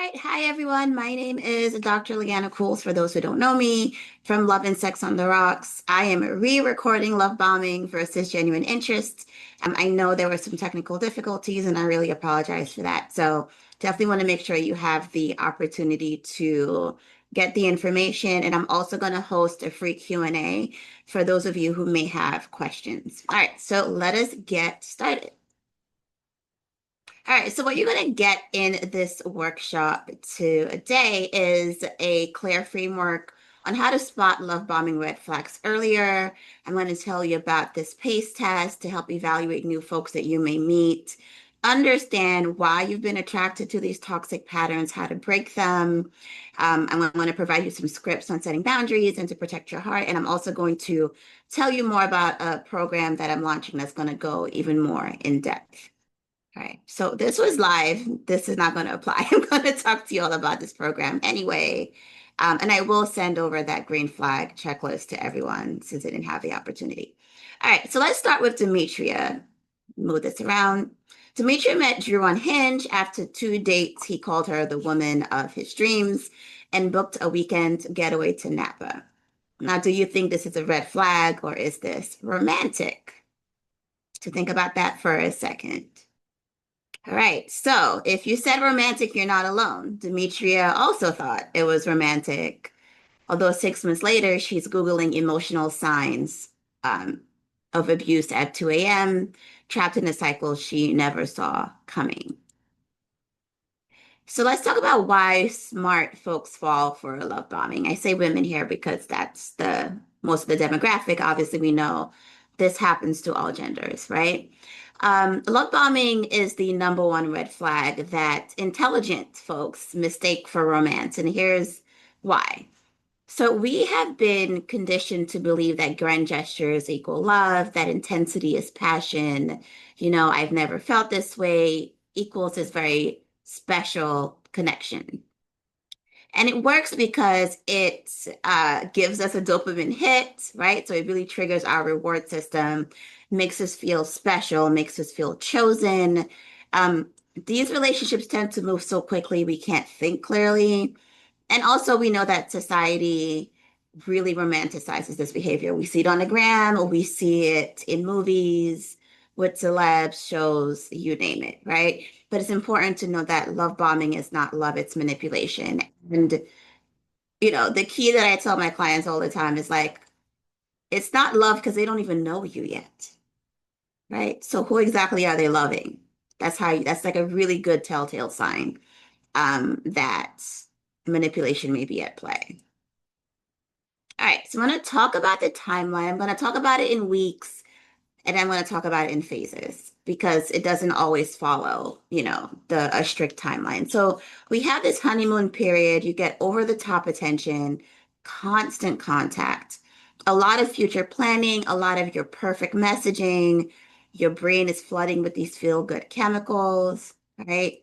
right. Hi, everyone. My name is Dr. Liana Cools, for those who don't know me, from Love and Sex on the Rocks. I am re-recording Love Bombing versus Genuine Interest. I know there were some technical difficulties, and I really apologize for that. So definitely want to make sure you have the opportunity to get the information. And I'm also going to host a free Q&A for those of you who may have questions. All right, so let us get started. All right, so what you're going to get in this workshop today is a clear framework on how to spot love bombing red flags earlier. I'm going to tell you about this PACE test to help evaluate new folks that you may meet, understand why you've been attracted to these toxic patterns, how to break them. I'm going to provide you some scripts on setting boundaries and to protect your heart. And I'm also going to tell you more about a program that I'm launching that's going to go even more in depth. All right, so this was live. This is not going to apply. I'm going to talk to you all about this program anyway. And I will send over that green flag checklist to everyone since I didn't have the opportunity. All right, so let's start with Demetria. Move this around. Demetria met Drew on Hinge. After 2 dates, he called her the woman of his dreams and booked a weekend getaway to Napa. Now, do you think this is a red flag or is this romantic? To think about that for a second. All right. So if you said romantic, you're not alone. Demetria also thought it was romantic, although 6 months later, she's Googling emotional signs um, of abuse at 2 a.m., trapped in a cycle she never saw coming. So let's talk about why smart folks fall for love bombing. I say women here because that's the most of the demographic. Obviously, we know this happens to all genders, right? Love bombing is the number one red flag that intelligent folks mistake for romance. And here's why. So we have been conditioned to believe that grand gestures equal love, that intensity is passion. I've never felt this way equals this very special connection. And it works because it gives us a dopamine hit, right? So it really triggers our reward system, makes us feel special, makes us feel chosen. These relationships tend to move so quickly, we can't think clearly. And also, we know that society really romanticizes this behavior. We see it on the gram, or we see it in movies, with celebs, shows, you name it, right? But it's important to know that love bombing is not love, it's manipulation. And, the key that I tell my clients all the time is like, it's not love because they don't even know you yet, right? So who exactly are they loving? That's like a really good telltale sign that manipulation may be at play. All right, so I'm going to talk about the timeline. I'm going to talk about it in weeks, and I'm going to talk about it in phases because it doesn't always follow, the a strict timeline. So we have this honeymoon period. You get over the top attention, constant contact, a lot of future planning, a lot of your perfect messaging. Your brain is flooding with these feel-good chemicals, right?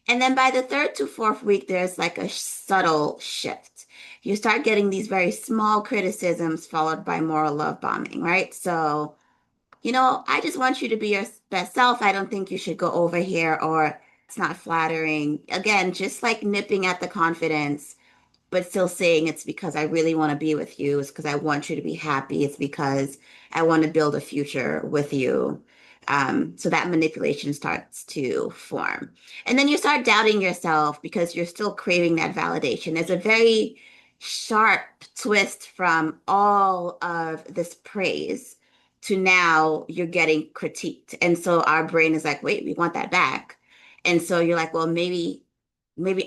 And then by the third to fourth week, there's like a subtle shift. You start getting these very small criticisms followed by moral love bombing, right? So, I just want you to be your best self. I don't think you should go over here, or it's not flattering. Again, just like nipping at the confidence, but still saying it's because I really want to be with you. It's because I want you to be happy. It's because I want to build a future with you. So that manipulation starts to form. And then you start doubting yourself because you're still craving that validation. There's a very sharp twist from all of this praise to now you're getting critiqued. And so our brain is like, wait, we want that back. And so you're like, well, maybe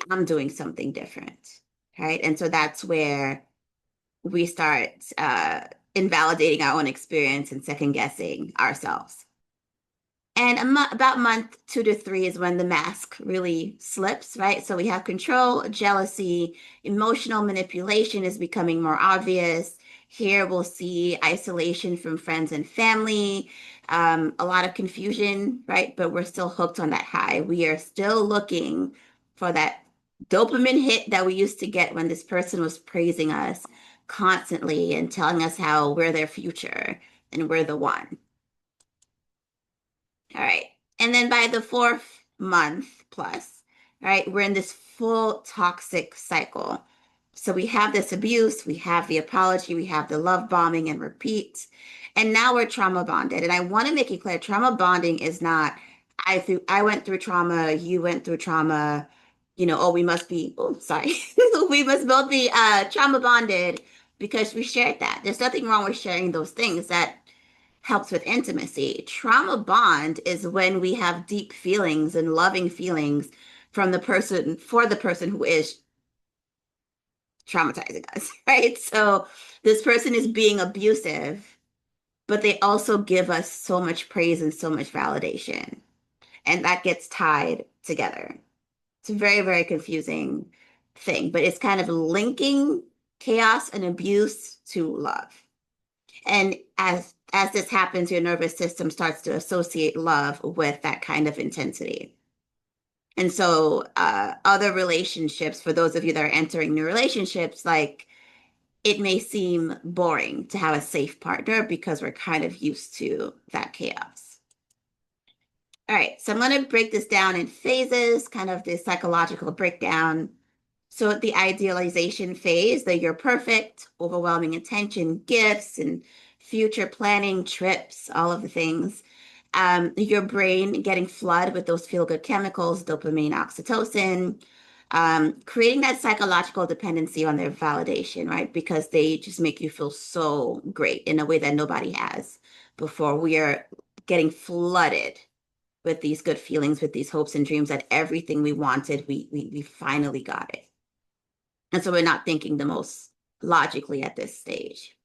I'm doing something different. Right. And so that's where we start invalidating our own experience and second guessing ourselves. And about month 2 to 3 is when the mask really slips, right? So we have control, jealousy, emotional manipulation is becoming more obvious. Here we'll see isolation from friends and family, a lot of confusion, right? But we're still hooked on that high. We are still looking for that dopamine hit that we used to get when this person was praising us constantly and telling us how we're their future and we're the one. All right. And then by the fourth month plus, right? We're in this full toxic cycle. So we have this abuse, we have the apology, we have the love bombing and repeat. And now we're trauma bonded. And I want to make it clear, trauma bonding is not I went through trauma, you went through trauma, oh, we must be, oh, sorry. We must both be trauma bonded because we shared that. There's nothing wrong with sharing those things. That helps with intimacy. Trauma bond is when we have deep feelings and loving feelings from the person for the person who is traumatizing us, right? So this person is being abusive, but they also give us so much praise and so much validation. And that gets tied together. It's a very, very confusing thing, but it's kind of linking chaos and abuse to love. And as this happens, your nervous system starts to associate love with that kind of intensity. And so other relationships, for those of you that are entering new relationships, like it may seem boring to have a safe partner because we're kind of used to that chaos. All right, so I'm going to break this down in phases, kind of the psychological breakdown. So the idealization phase, the you're perfect, overwhelming attention, gifts, and future planning, trips, all of the things. Your brain getting flooded with those feel-good chemicals, dopamine, oxytocin, creating that psychological dependency on their validation, right? Because they just make you feel so great in a way that nobody has before. We are getting flooded with these good feelings, with these hopes and dreams that everything we wanted, we finally got it. And so we're not thinking the most logically at this stage.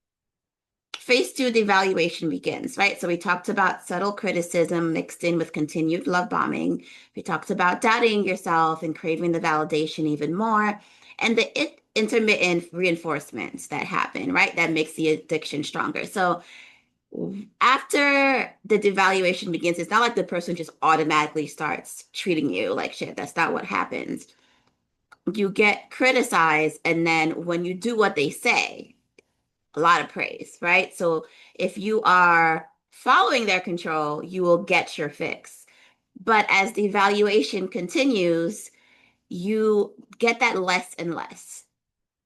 Phase two, the evaluation begins, right? So we talked about subtle criticism mixed in with continued love bombing. We talked about doubting yourself and craving the validation even more. And the intermittent reinforcements that happen, right? That makes the addiction stronger. So after the devaluation begins, it's not like the person just automatically starts treating you like shit. That's not what happens. You get criticized, and then when you do what they say, a lot of praise, right? So if you are following their control, you will get your fix. But as the evaluation continues, you get that less and less,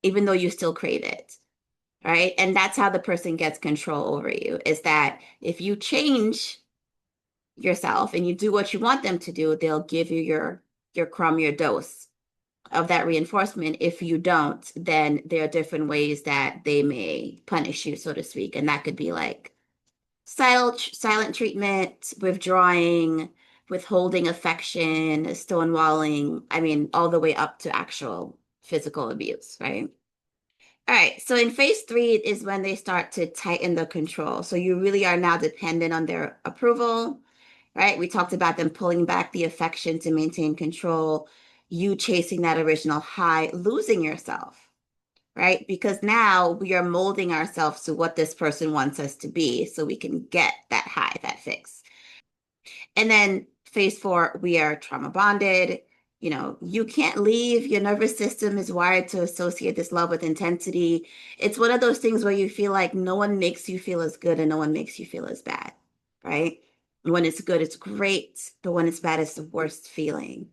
even though you still crave it, right? And that's how the person gets control over you, is that if you change yourself and you do what you want them to do, they'll give you your crumb, your dose of that reinforcement. If you don't, then there are different ways that they may punish you, so to speak. And that could be like silent treatment, withdrawing, withholding affection, stonewalling. I mean, all the way up to actual physical abuse, right? All right. So in phase three is when they start to tighten the control. So you really are now dependent on their approval, right? We talked about them pulling back the affection to maintain control, you chasing that original high, losing yourself, right? Because now we are molding ourselves to what this person wants us to be so we can get that high, that fix. And then phase four, we are trauma bonded. You can't leave. Your nervous system is wired to associate this love with intensity. It's one of those things where you feel like no one makes you feel as good and no one makes you feel as bad, right? When it's good, it's great. But when it's bad, it's the worst feeling.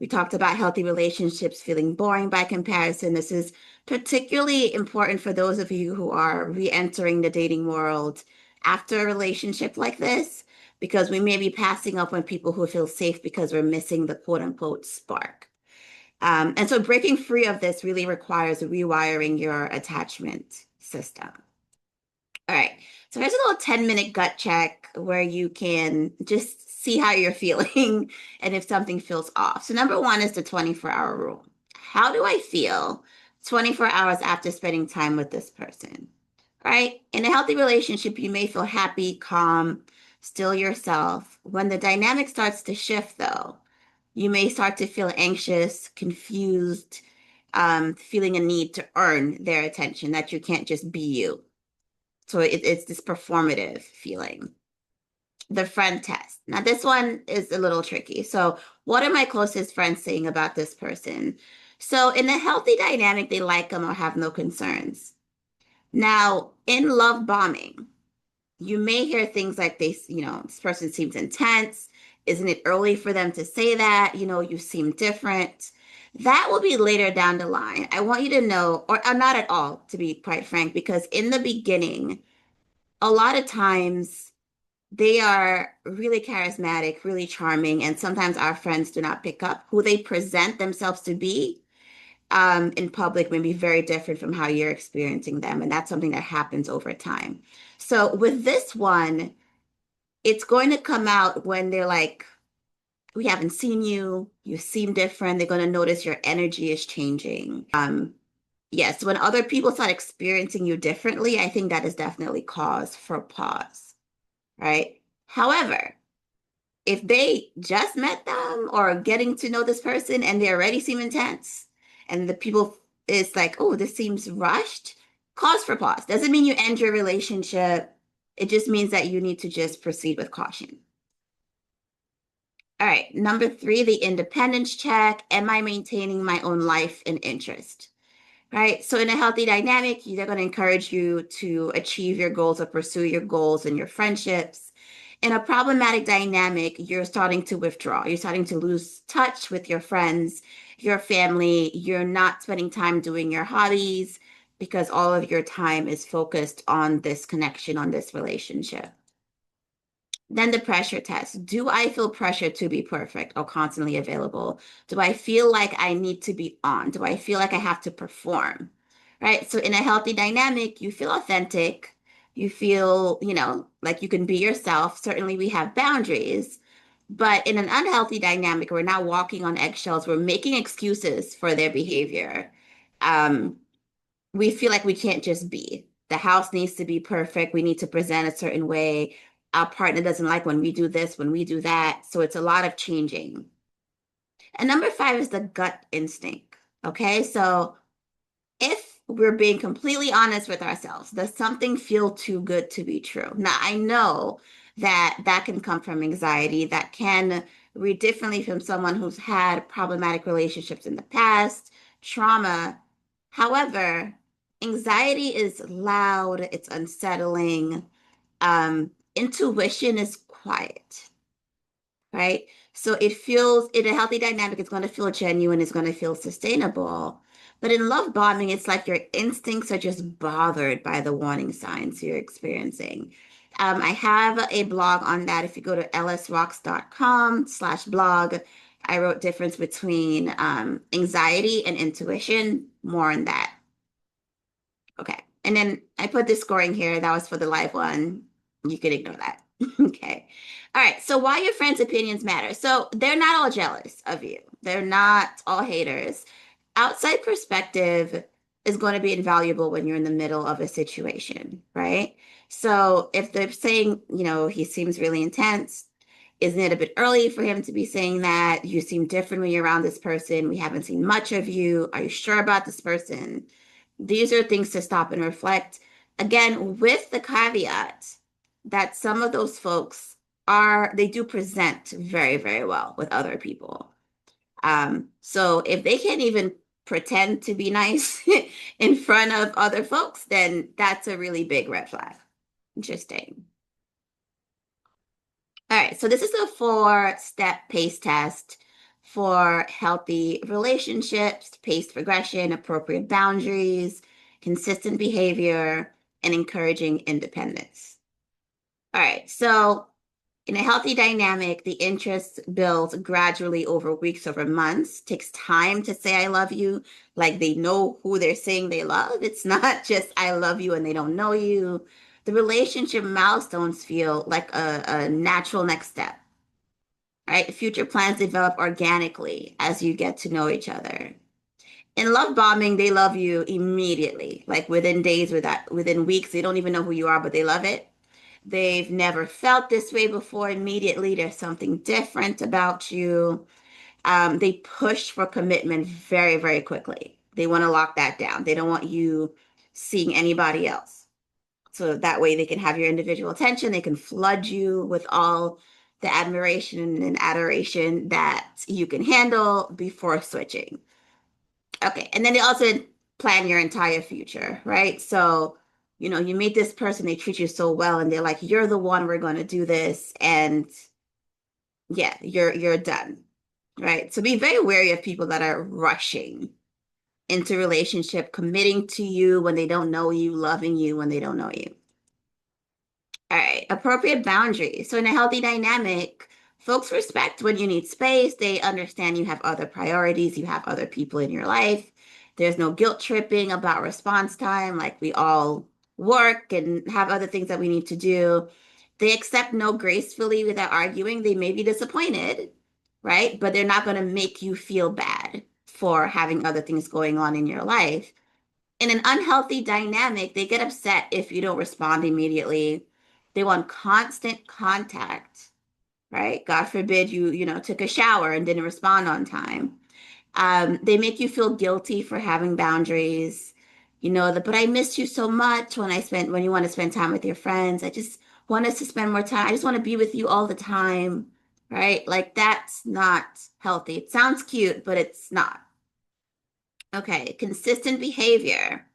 We talked about healthy relationships feeling boring by comparison. This is particularly important for those of you who are re-entering the dating world after a relationship like this, because we may be passing up on people who feel safe because we're missing the quote unquote spark. And so breaking free of this really requires rewiring your attachment system. All right. So here's a little 10-minute gut check where you can just see how you're feeling and if something feels off. So number one is the 24-hour rule. How do I feel 24 hours after spending time with this person? Right? In a healthy relationship, you may feel happy, calm, still yourself. When the dynamic starts to shift, though, you may start to feel anxious, confused, feeling a need to earn their attention, that you can't just be you. So it's this performative feeling. The friend test. Now, this one is a little tricky. So, what are my closest friends saying about this person? So, in a healthy dynamic, they like them or have no concerns. Now, in love bombing, you may hear things like this person seems intense, Isn't it early for them to say that? You seem different. That will be later down the line. I want you to know, or not at all, to be quite frank, because in the beginning, a lot of times they are really charismatic, really charming, and sometimes our friends do not pick up who they present themselves to be in public may be very different from how you're experiencing them. And that's something that happens over time. So with this one, it's going to come out when they're like, we haven't seen you, you seem different. They're going to notice your energy is changing. Yes, when other people start experiencing you differently, I think that is definitely cause for pause, right? However, if they just met them or getting to know this person and they already seem intense and the people is like, oh, this seems rushed, cause for pause. Doesn't mean you end your relationship. It just means that you need to just proceed with caution. All right, number three, the independence check. Am I maintaining my own life and interest? Right. So in a healthy dynamic, they're going to encourage you to achieve your goals or pursue your goals and your friendships. In a problematic dynamic, you're starting to withdraw. You're starting to lose touch with your friends, your family. You're not spending time doing your hobbies because all of your time is focused on this connection, on this relationship. Then the pressure test. Do I feel pressure to be perfect or constantly available? Do I feel like I need to be on? Do I feel like I have to perform? Right? So in a healthy dynamic, you feel authentic. You feel, like you can be yourself. Certainly we have boundaries, but in an unhealthy dynamic, we're not walking on eggshells. We're making excuses for their behavior. Um, we feel like we can't just be. The house needs to be perfect. We need to present a certain way. Our partner doesn't like when we do this, when we do that. So it's a lot of changing. And number five is the gut instinct. Okay. So if we're being completely honest with ourselves, does something feel too good to be true? Now, I know that that can come from anxiety, that can read differently from someone who's had problematic relationships in the past, trauma. However, anxiety is loud, it's unsettling. Intuition is quiet, right? So it feels in a healthy dynamic, it's going to feel genuine, it's going to feel sustainable. But in love bombing, it's like your instincts are just bothered by the warning signs you're experiencing. I have a blog on that. If you go to lsrocks.com/blog, I wrote difference between anxiety and intuition, more on that. Okay. And then I put the scoring here. That was for the live one. You can ignore that. Okay. All right. So why your friends' opinions matter. So they're not all jealous of you. They're not all haters. Outside perspective is going to be invaluable when you're in the middle of a situation, right? So if they're saying, he seems really intense, isn't it a bit early for him to be saying that? You seem different when you're around this person. We haven't seen much of you. Are you sure about this person? These are things to stop and reflect. Again, with the caveat that some of those folks they do present very, very well with other people. So if they can't even pretend to be nice in front of other folks, then that's a really big red flag. Interesting. All right, so this is a 4-step pace test for healthy relationships, paced progression, appropriate boundaries, consistent behavior, and encouraging independence. All right, so in a healthy dynamic, the interest builds gradually over weeks, over months. Takes time to say I love you, like they know who they're saying they love. It's not just I love you and they don't know you. The relationship milestones feel like a natural next step, right? Future plans develop organically as you get to know each other. In love bombing, they love you immediately, like within days, within weeks. They don't even know who you are, but they love it. They've never felt this way before. Immediately, there's something different about you. They push for commitment very, very quickly. They want to lock that down. They don't want you seeing anybody else. So that way they can have your individual attention. They can flood you with all the admiration and adoration that you can handle before switching. Okay. And then they also plan your entire future, right? So, you meet this person, they treat you so well, and they're like, you're the one, we're going to do this. And Yeah, you're done. Right. So be very wary of people that are rushing into relationship, committing to you when they don't know you, loving you when they don't know you. All right, appropriate boundaries. So in a healthy dynamic, folks respect when you need space. They understand you have other priorities, you have other people in your life. There's no guilt tripping about response time, like we all work and have other things that we need to do. They accept no gracefully without arguing. They may be disappointed, right? But they're not going to make you feel bad for having other things going on in your life. In an unhealthy dynamic, they get upset if you don't respond immediately. They want constant contact, right? God forbid you took a shower and didn't respond on time. They make you feel guilty for having boundaries. But I missed you so much when you want to spend time with your friends. I just want us to spend more time. I just want to be with you all the time, right? Like that's not healthy. It sounds cute, but it's not. Okay, consistent behavior.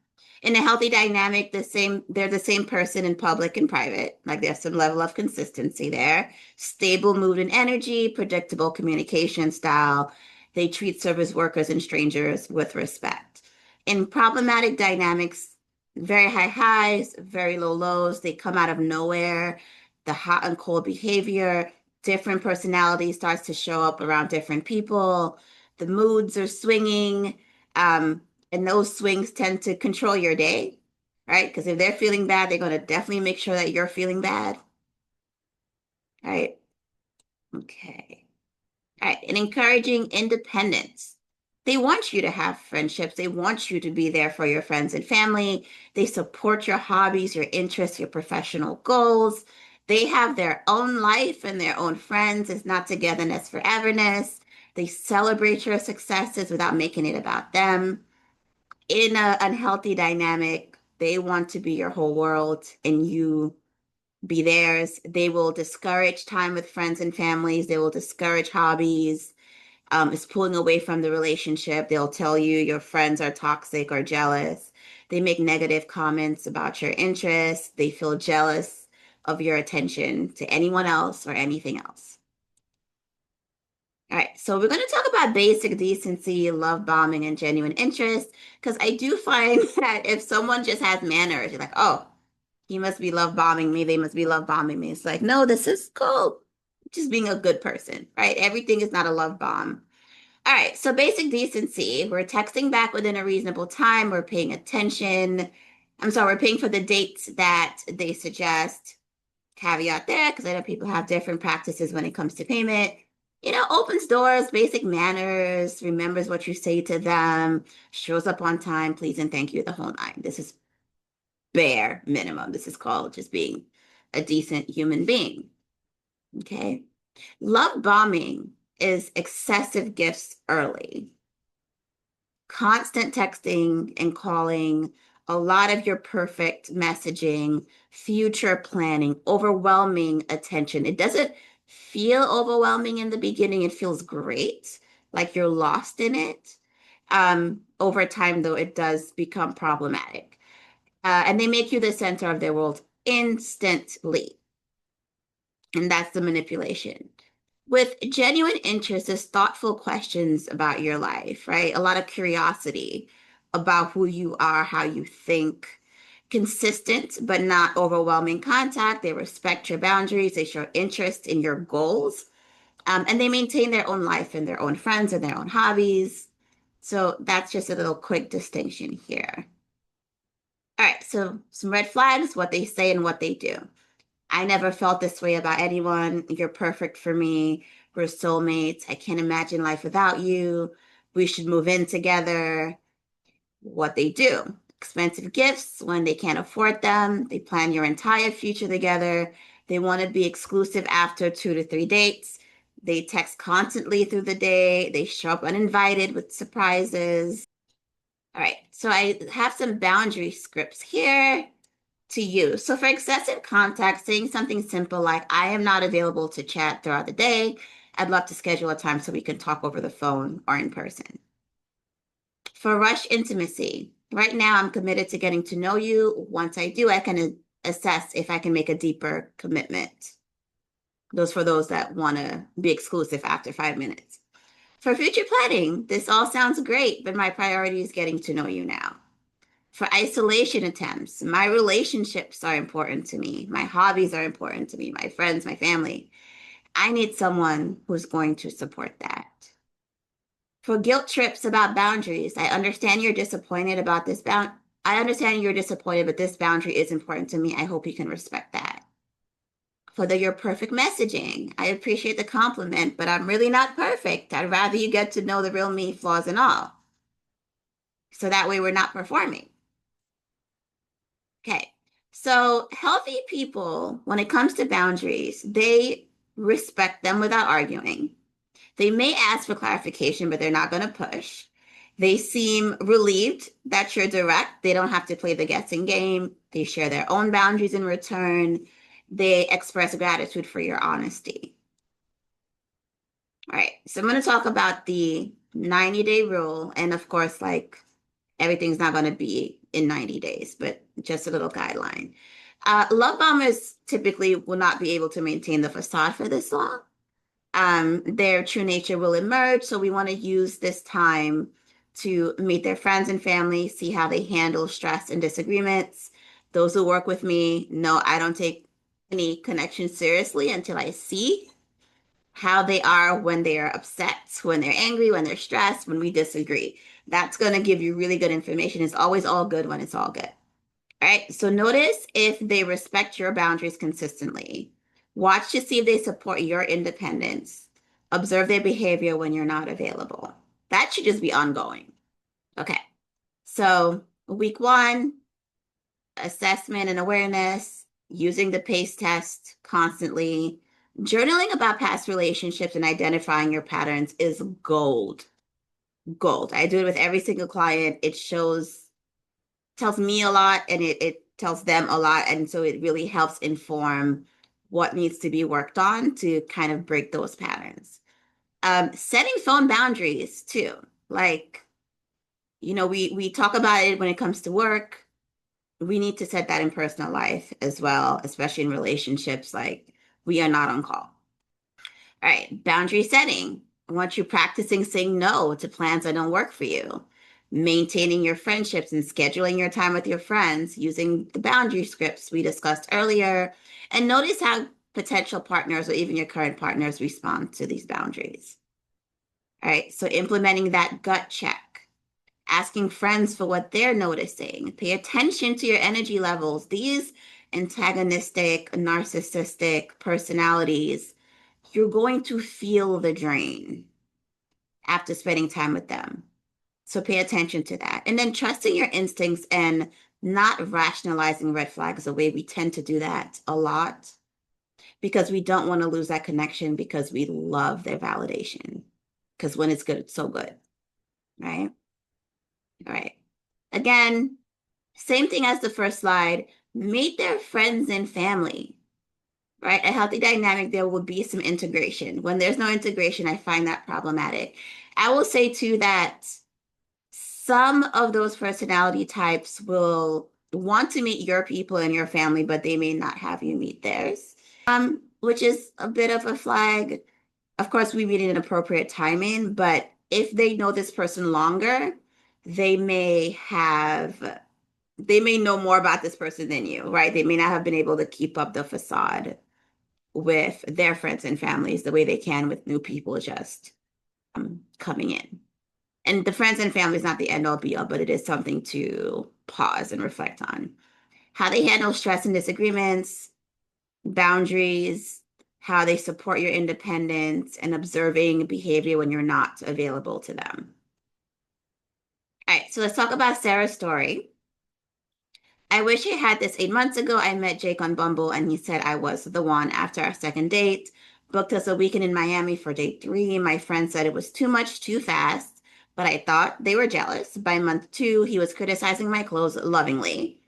In a healthy dynamic, they're the same person in public and private. Like there's some level of consistency there. Stable mood and energy, predictable communication style. They treat service workers and strangers with respect. In problematic dynamics, very high highs, very low lows. They come out of nowhere. The hot and cold behavior, different personality starts to show up around different people. The moods are swinging um, and those swings tend to control your day, right? Because if they're feeling bad, they're going to definitely make sure that you're feeling bad, right? Okay. All right. And encouraging independence. They want you to have friendships. They want you to be there for your friends and family. They support your hobbies, your interests, your professional goals. They have their own life and their own friends. It's not togetherness foreverness. They celebrate your successes without making it about them. In an unhealthy dynamic, they want to be your whole world and you be theirs. They will discourage time with friends and families. They will discourage hobbies. It's pulling away from the relationship. They'll tell you your friends are toxic or jealous. They make negative comments about your interests. They feel jealous of your attention to anyone else or anything else. All right, so we're going to talk about basic decency, love bombing, and genuine interest. Because I do find that if someone just has manners, you're like, oh, he must be love bombing me. They must be love bombing me. It's like, no, this is cool. Just being a good person, right? Everything is not a love bomb. All right, so basic decency. We're texting back within a reasonable time. We're paying attention. I'm sorry, we're paying for the dates that they suggest. Caveat there, because I know people have different practices when it comes to payment. Opens doors, basic manners, remembers what you say to them, shows up on time, please and thank you, the whole nine. This is bare minimum. This is called just being a decent human being. Okay. Love bombing is excessive gifts early, constant texting and calling, a lot of your perfect messaging, future planning, overwhelming attention. It doesn't feel overwhelming in the beginning. It feels great, like you're lost in it. Over time, though, it does become problematic. And they make you the center of their world instantly. And that's the manipulation. With genuine interest is thoughtful questions about your life, right? A lot of curiosity about who you are, how you think. Consistent but not overwhelming contact. They respect your boundaries. They show interest in your goals. And they maintain their own life and their own friends and their own hobbies. So that's just a little quick distinction here. All right, so some red flags, what they say and what they do. I never felt this way about anyone. You're perfect for me. We're soulmates. I can't imagine life without you. We should move in together. What they do. Expensive gifts when they can't afford them. They plan your entire future together. They want to be exclusive after 2 to 3 dates. They text constantly through the day. They show up uninvited with surprises. All right, so I have some boundary scripts here to use. So for excessive contact, saying something simple like, I am not available to chat throughout the day. I'd love to schedule a time so we can talk over the phone or in person. For rush intimacy, right now I'm committed to getting to know you. Once I do, I can assess if I can make a deeper commitment. Those for those that want to be exclusive after 5 minutes. For future planning, this all sounds great, but my priority is getting to know you now. For isolation attempts, my relationships are important to me. My hobbies are important to me. My friends, my family. I need someone who's going to support that. For guilt trips about boundaries, I understand you're disappointed about this I understand you're disappointed, but this boundary is important to me. I hope you can respect that. For the your perfect messaging, I appreciate the compliment, but I'm really not perfect. I'd rather you get to know the real me, flaws and all. So that way we're not performing. Okay. So healthy people, when it comes to boundaries, they respect them without arguing. They may ask for clarification, but they're not going to push. They seem relieved that you're direct. They don't have to play the guessing game. They share their own boundaries in return. They express gratitude for your honesty. All right. So I'm going to talk about the 90-day rule. And of course, like everything's not going to be in 90 days, but just a little guideline. Love bombers typically will not be able to maintain the facade for this long. Their true nature will emerge. So we want to use this time to meet their friends and family, see how they handle stress and disagreements. Those who work with me know I don't take any connection seriously until I see how they are when they are upset, when they're angry, when they're stressed, when we disagree. That's going to give you really good information. It's always all good when it's all good. All right. So notice if they respect your boundaries consistently. Watch to see if they support your independence. Observe their behavior when you're not available. That should just be ongoing. Okay. So week one, assessment and awareness, using the PACE test constantly. Journaling about past relationships and identifying your patterns is gold. Gold. I do it with every single client. It tells me a lot and it tells them a lot. And so it really helps inform what needs to be worked on to kind of break those patterns. Setting phone boundaries too. Like, we talk about it when it comes to work. We need to set that in personal life as well, especially in relationships. Like, we are not on call. All right, boundary setting. I want you practicing saying no to plans that don't work for you, maintaining your friendships and scheduling your time with your friends using the boundary scripts we discussed earlier. And notice how potential partners or even your current partners respond to these boundaries. All right, so implementing that gut check, asking friends for what they're noticing, pay attention to your energy levels. These antagonistic, narcissistic personalities, you're going to feel the drain after spending time with them. So pay attention to that. And then trusting your instincts and not rationalizing red flags the way we tend to do that a lot because we don't want to lose that connection because we love their validation. Because when it's good, it's so good. Right? All right. Again, same thing as the first slide. Meet their friends and family. Right? A healthy dynamic, there will be some integration. When there's no integration, I find that problematic. I will say too that some of those personality types will want to meet your people and your family, but they may not have you meet theirs, which is a bit of a flag. Of course, we meet in an appropriate timing, but if they know this person longer, they may have, they may know more about this person than you, right? They may not have been able to keep up the facade with their friends and families the way they can with new people just coming in. And the friends and family is not the end all be all, but it is something to pause and reflect on. How they handle stress and disagreements, boundaries, how they support your independence, and observing behavior when you're not available to them. All right, so let's talk about Sarah's story. I wish I had this 8 months ago. I met Jake on Bumble and he said I was the one after our second date. Booked us a weekend in Miami for date 3. My friend said it was too much too fast, but I thought they were jealous. By month 2, he was criticizing my clothes lovingly.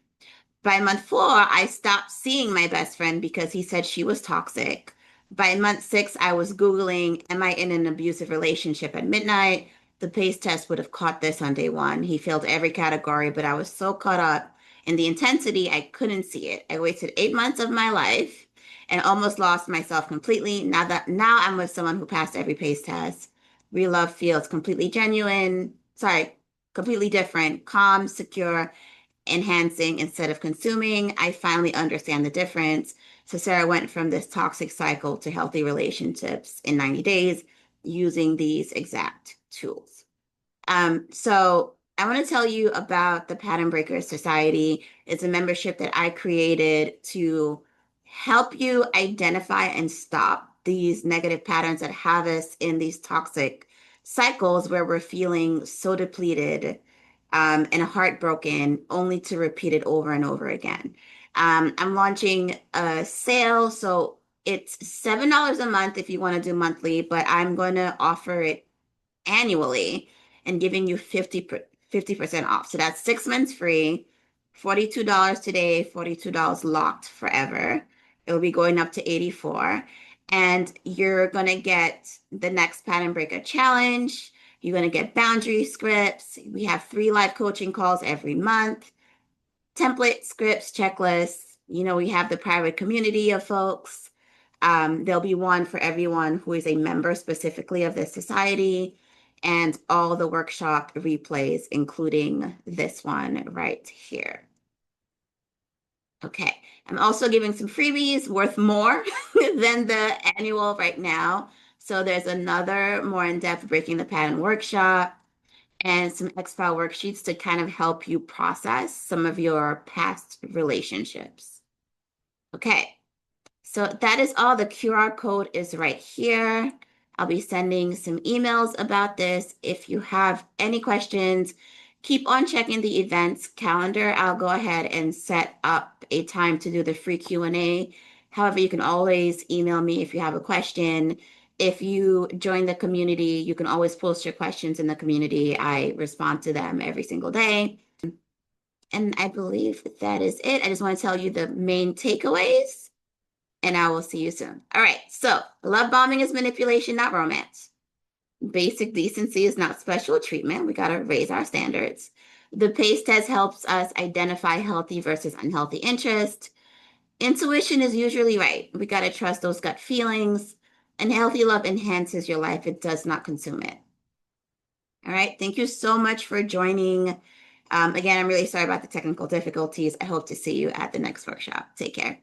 By month 4, I stopped seeing my best friend because he said she was toxic. By month 6, I was Googling, am I in an abusive relationship at midnight? The PACE test would have caught this on day 1. He failed every category, but I was so caught up in the intensity, I couldn't see it. I wasted 8 months of my life, and almost lost myself completely. Now I'm with someone who passed every pace test. Real love feels completely genuine. Sorry, completely different, calm, secure, enhancing instead of consuming. I finally understand the difference. So Sarah went from this toxic cycle to healthy relationships in 90 days using these exact tools. So I want to tell you about the Pattern Breakers Society. It's a membership that I created to help you identify and stop these negative patterns that have us in these toxic cycles where we're feeling so depleted, and heartbroken, only to repeat it over and over again. I'm launching a sale, so it's $7 a month if you want to do monthly, but I'm going to offer it annually and giving you 50% off. So that's 6 months free, $42 today, $42 locked forever. It will be going up to 84. And you're going to get the next Pattern Breaker Challenge. You're going to get boundary scripts. We have 3 live coaching calls every month, template scripts, checklists. We have the private community of folks. There'll be one for everyone who is a member specifically of this society, and all the workshop replays, including this one right here. Okay, I'm also giving some freebies worth more than the annual right now. So there's another more in-depth Breaking the Pattern workshop and some X-File worksheets to kind of help you process some of your past relationships. Okay, so that is all. The QR code is right here. I'll be sending some emails about this. If you have any questions, keep on checking the events calendar. I'll go ahead and set up a time to do the free Q&A. However, you can always email me if you have a question. If you join the community, you can always post your questions in the community. I respond to them every single day. And I believe that is it. I just want to tell you the main takeaways, and I will see you soon. All right, so love bombing is manipulation, not romance. Basic decency is not special treatment. We got to raise our standards. The PACE test helps us identify healthy versus unhealthy interest. Intuition is usually right. We got to trust those gut feelings. And healthy love enhances your life. It does not consume it. All right, thank you so much for joining. Again, I'm really sorry about the technical difficulties. I hope to see you at the next workshop. Take care.